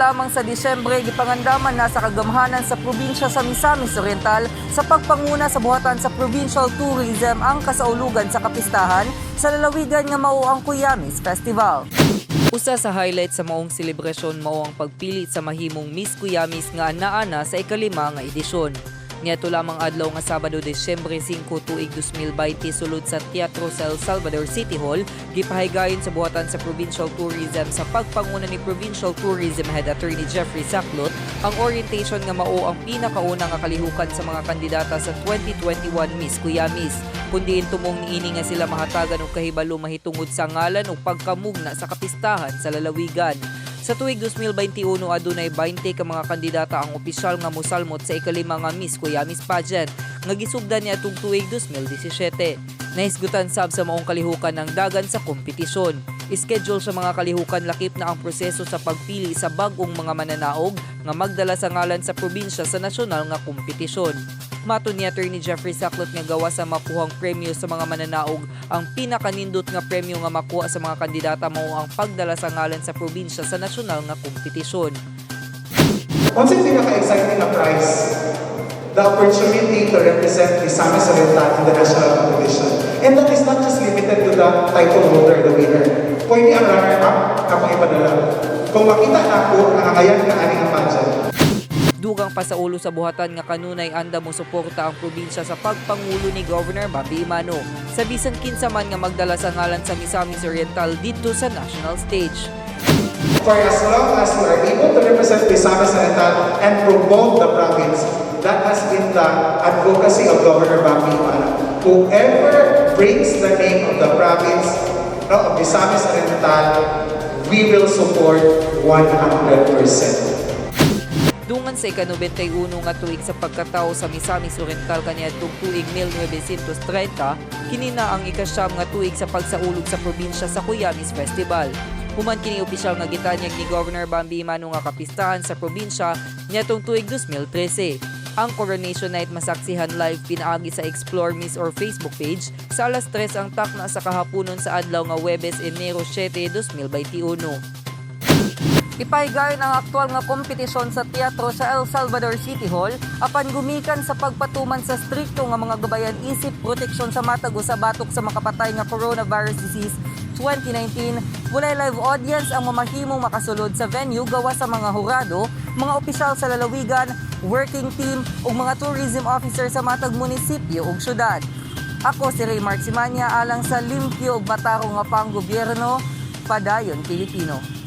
lamang sa Disyembre, gipangandaman na sa kagamhanan sa probinsya sa Misamis Oriental sa pagpanguna sa buhatan sa provincial tourism ang kasaulugan sa kapistahan sa lalawigan nga mao ang Cuyamis Festival. Usa sa highlight sa maong selebrasyon mao ang pagpili sa mahimong Miss Cuyamis nga anaana sa ikalima nga edisyon. Niadto lamang adlaw nga Sabado, Disyembre 5, tuig 2020 sulod sa teatro sa El Salvador City Hall, gipahigayon sa buhatan sa Provincial Tourism sa pagpanguna ni Provincial Tourism Head Attorney Jeffrey Saclot ang orientation nga mao ang pinakauna nga kalihukan sa mga kandidata sa 2021 Miss Cuyamis. Kundiin tumong niini nga sila mahatagan og kahibalo mahitungod sa ngalan o pagkamugna sa kapistahan sa lalawigan. Sa tuig 2021 adunay 20 ka mga kandidata ang opisyal nga mosalmot sa ikalima nga Miss Cuyamis pageant nga gisugdan niya tung tuig 2017. Nahisgutan sab sa maong kalihukan ng dagan sa kompetisyon. Schedule sa mga kalihukan lakip na ang proseso sa pagpili sa bag-ong mga mananaog nga magdala sa ngalan sa probinsya sa nasyonal nga kompetisyon. Matud ni Attorney Jeffrey Saclot nga gawa sa makuhang premyo sa mga mananaog, ang pinakanindot nga premyo nga makuha sa mga kandidata mao ang pagdala sa ngalan sa probinsya sa nasyonal nga kompetisyon. Once yung pinaka-exciting na prize, the opportunity to represent Misamis Oriental in the national competition. And that is not just limited to the title holder, the winner. Pwede ang runner-up, kapag ipadala. Kung makita na ako, nangangayan ka aning ang pageant. Dugang pa sa ulo sa buhatan nga kanunay anda mo suporta ang probinsya sa pagpangulo ni Governor Bambi Imano sa bisan kinsa man nga magdala sa ngalan sa Misamis Oriental dito sa national stage. For as long as we are able to represent Misamis Oriental and promote the province, that has been the advocacy of Governor Bambi Imano. Whoever brings the name of the province of Misamis Oriental, we will support 100%. Dungan sa ika-91 nga tuig sa pagkatao sa Misamis Oriental kaniadtong tuig 1930, kini na ang ikasyam nga tuig sa pagsaulog sa probinsya sa Cuyamis Festival. Human kini opisyal nga gitanyag ni Governor Bambi Imano nga kapistahan sa probinsya niadtong tuig 2013. Ang coronation night masaksihan live pinaagi sa Explore Miss or Facebook page sa alas 3 ang takna sa kahaponon sa adlaw nga Huwebes, Enero 7, 2021. Ipahigayon ang aktual nga kompetisyon sa teatro sa El Salvador City Hall apan gumikan sa pagpatuman sa strikto nga mga gabayan isip proteksyon sa matag o sa batok sa makapatay nga coronavirus disease 2019. Walay live audience ang mamahimong makasulod sa venue gawa sa mga hurado, mga opisyal sa lalawigan, working team ug mga tourism officer sa matag munisipyo ug syudad. Ako si Ray Marcimania alang sa limpyo ug matarong nga panggobyerno, padayon Pilipino.